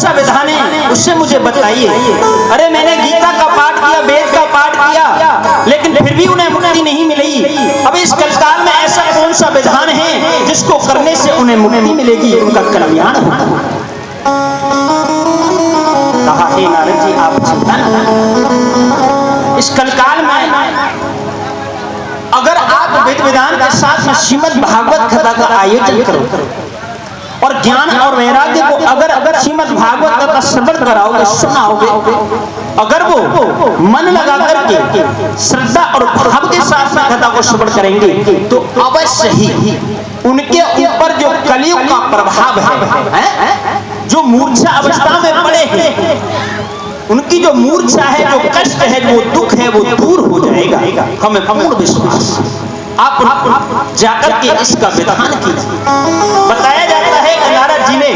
सा विधान है उससे मुझे बताइए। अरे मैंने गीता का पाठ किया, वेद का पाठ किया, लेकिन फिर भी उन्हें मुक्ति नहीं मिली। अब इस कलकाल में ऐसा कौन सा विधान है जिसको करने से उन्हें मुक्ति मिलेगी, उनका कल्याण होगा। कहा हे नारद जी आप चिंता न करें, इस कलकाल में अगर आप वेद विधान के साथ में श्रीमद् भागवत कथा का आयोजन करो और ज्ञान और वैराग्य को अगर श्रीमद् भागवत कथा श्रवण कराओगे, सुनाओगे, अगर वो मन लगा करके श्रद्धा और भाव के साथ में कथा को श्रवण करेंगे तो अवश्य ही उनके ऊपर जो कलियुग का प्रभाव है, जो मूर्छा अवस्था में पड़े हैं, उनकी जो मूर्छा है, जो कष्ट है, जो दुख है, वो दूर हो जाएगा। हमें पूर्ण विश्वास। आप जाकर के इसका विधान कीजिए। बताया जाता है कि नारद जी ने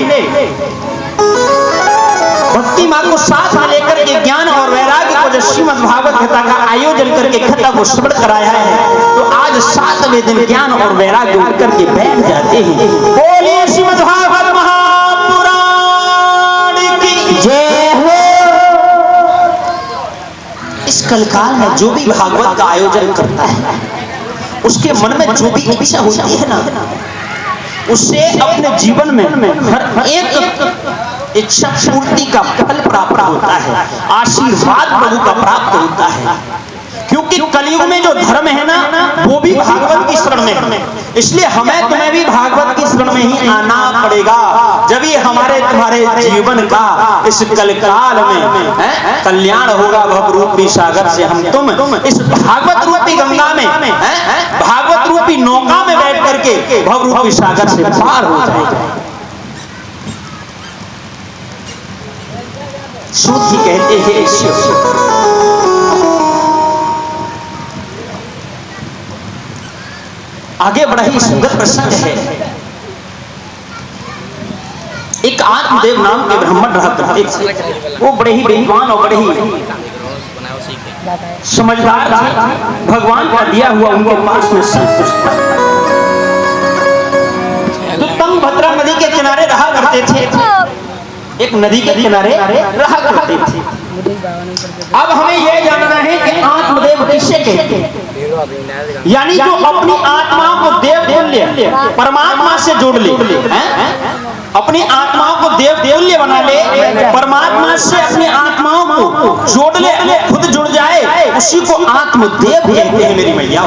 भक्ति मां को साथ में लेकर के ज्ञान और वैराग्य को जो श्रीमद् भागवत कथा का आयोजन करके कथा को श्रवण कराया है, तो आज 7वें दिन ज्ञान और वैराग्य उठकर के बैठ जाते हैं। बोलिए श्रीमद् भागवत महापुराण की जय हो। इस कलकाल में जो भी भागवत का आयोजन करता है, उसके मन में जो भी इच्छा होती है ना, उससे अपने जीवन में हर एक इच्छा पूर्ति का फल प्राप्त होता है, आशीर्वाद प्रभु का प्राप्त होता है। क्योंकि कलयुग में जो धर्म है ना, वो भी भागवत की शरण में है। इसलिए हमें तुम्हें भी भागवत की शरण में ही आना पड़ेगा, जब ये हमारे तुम्हारे जीवन का इस कलकाल में कल्याण होगा। भवरूपी सागर से हम तुम इस भागवत रूपी गंगा में, भागवत रूपी नौका में बैठ करके भवरूपी सागर से पार हो जाएगा। सूत ही कहते हैं शिव। आगे बड़ा ही सुंदर प्रसंग है। एक आत्मदेव नाम के ब्राह्मण रहा करते थे। वो बड़े ही विद्वान और बड़े ही समझदार थे। भगवान का दिया हुआ उनके पास में सब कुछ था। तो तुंगभद्रा नदी के किनारे रहा करते थे। एक नदी के किनारे रहा करते थे। अब हमें यह जानना है कि आत्मदेव किसे कहते हैं, यानी जो अपनी आत्मा को देव तुल्य परमात्मा से जोड़ ले, अपनी आत्माओं को देव तुल्य बना ले, परमात्मा से अपनी आत्माओं को जोड़ ले, खुद जुड़ जाए, उसी को आत्मदेव कहते हैं। मेरी मैया,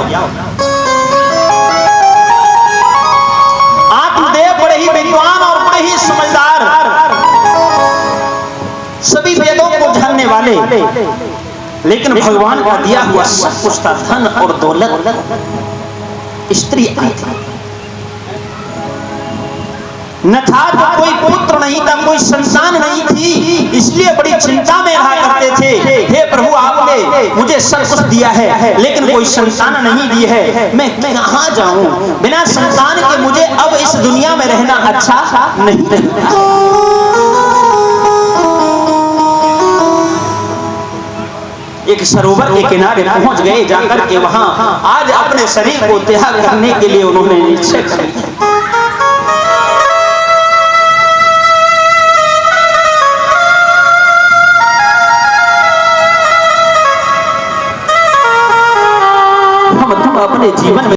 आत्मदेव बड़े ही विद्वान और बड़े ही समझदार, सभी वेदों को जानने वाले, लेकिन भगवान का दिया हुआ सब कुछ था, धन और दौलत, स्त्री आई थी, न था तो कोई पुत्र नहीं था, कोई संतान नहीं थी। इसलिए बड़ी चिंता में रहा करते थे, हे प्रभु आपने मुझे सब कुछ दिया है लेकिन कोई संतान नहीं दी है, मैं कहां जाऊं? बिना संतान के मुझे अब इस दुनिया में रहना अच्छा नहीं लगता। एक सरोवर के किनारे पहुंच गए। जाकर के वहां आज अपने शरीर को त्याग करने के लिए उन्होंने निश्चय कर लिया। हम अपने जीवन में